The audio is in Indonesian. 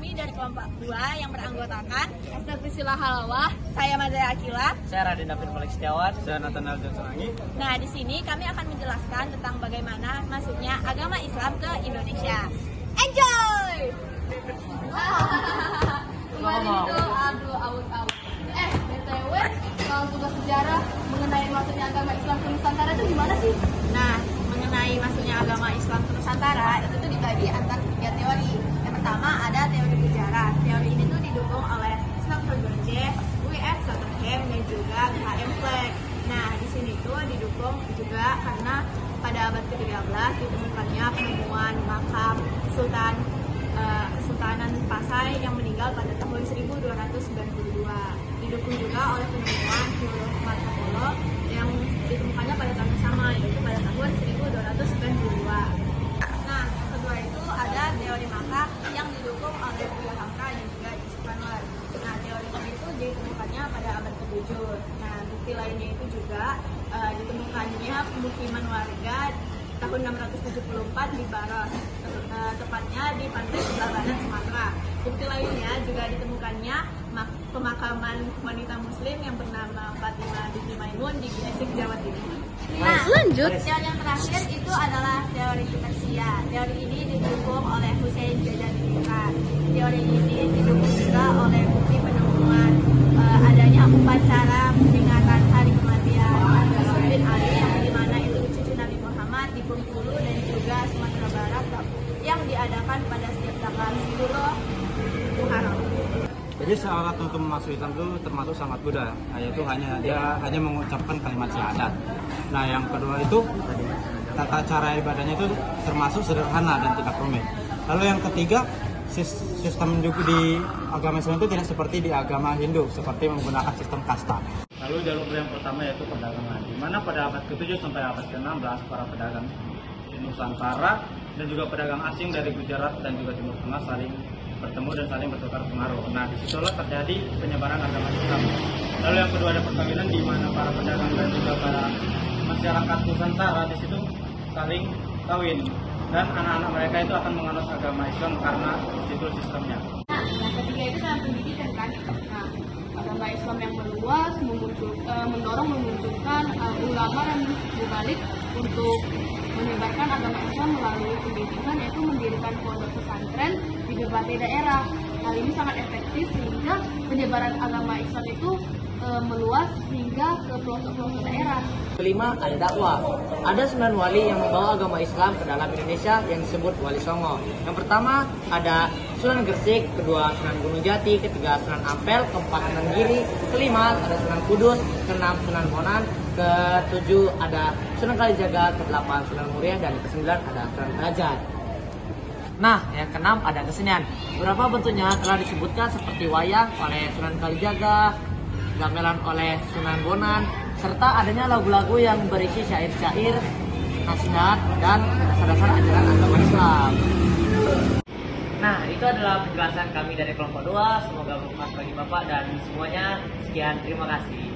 kami dari kelompok 2 yang beranggotakan Esther Priscilla Halawah, saya Mazaya Akila, saya Raden David Malik Setiawan, saya Nathanael Johnson Anggi. Nah, di sini kami akan menjelaskan tentang bagaimana masuknya agama Islam ke Indonesia. Enjoy! Kemarin itu BTW, kalau tugas sejarah mengenai masuknya agama Islam ke Nusantara itu gimana sih? Nah, mengenai masuknya agama Islam ke Nusantara itu tuh dibagi antara 3 teori. Yang pertama ada teori sejarah. Teori ini tuh didukung oleh Dr. Gonje, W.F. Sutherland, dan juga H.M. Flagg. Nah, di sini tuh didukung juga karena pada abad ke-13 ditemukannya penemuan makam Kesultanan Pasai yang meninggal pada tahun 1292. Didukung juga oleh penemuan Pulau Marco Polo yang ditemukannya pada tahun yang sama, yaitu pada tahun 1292. Nah, yang kedua itu ada teori makam yang didukung oleh Buya Hamka dan juga Yusuf Anwar. Nah, teori ini itu ditemukannya pada abad ke-7. Nah, bukti lainnya itu juga ditemukannya pemukiman warga tahun 674 di Baros, tepatnya di pantai sebelah barat Sumatera. Bukti lainnya juga ditemukannya pemakaman wanita muslim yang bernama Fatimah binti Maimun di Gresik, Jawa Timur. Nah, teori yang terakhir itu adalah teori Persia. Teori ini didukung oleh Hussein Jajantika. Teori ini didukung juga oleh bukti penemuan adanya upacara peringatan hari kematian Rasul bin Ali yang dimana itu cucu Nabi Muhammad di Bengkulu dan juga Sumatera Barat yang diadakan pada setiap tanggal 10 Muharram. Jadi syarat untuk masuk Islam itu termasuk sangat mudah, yaitu dia hanya mengucapkan kalimat syahadat. Nah, yang kedua itu tata cara ibadahnya itu termasuk sederhana dan tidak rumit. Lalu yang ketiga, sistem juga di agama Islam itu tidak seperti di agama Hindu, seperti menggunakan sistem kasta. Lalu jalur yang pertama yaitu perdagangan, di mana pada abad ke-7 sampai abad ke-16 para pedagang di Nusantara dan juga pedagang asing dari Gujarat dan juga Timur Tengah saling bertemu dan saling bertukar pengaruh. Nah, disitulah terjadi penyebaran agama Islam. Lalu yang kedua ada perkawinan, di mana para pedagang dan juga para masyarakat Nusantara di situ saling kawin dan anak-anak mereka itu akan menganut agama Islam karena itu sistemnya. Nah, yang ketiga itu dalam pendidikan kan. Nah, agama Islam yang meluas mendorong memunculkan ulama dan mubalik untuk menyebarkan agama Islam melalui pendidikan, yaitu mendirikan pondok pesantren di berbagai daerah. Hal ini sangat efektif sehingga penyebaran agama Islam itu meluas hingga ke pelosok-pelosok daerah. Kelima, ada dakwah. Ada 9 wali yang membawa agama Islam ke dalam Indonesia yang disebut Wali Songo. Yang pertama ada Sunan Gresik, kedua Sunan Gunung Jati, ketiga Sunan Ampel, keempat Sunan Giri, kelima ada Sunan Kudus, keenam Sunan Bonang, ketujuh ada Sunan Kalijaga, kedelapan Sunan Muria, dan kesembilan ada Sunan Derajat. Nah, yang keenam ada kesenian. Beberapa bentuknya telah disebutkan seperti wayang oleh Sunan Kalijaga, gamelan oleh Sunan Bonang, serta adanya lagu-lagu yang berisi syair-syair, nasihat, dan dasar-dasar ajaran agama Islam. Nah, itu adalah penjelasan kami dari kelompok 2. Semoga bermanfaat bagi Bapak dan semuanya. Sekian, terima kasih.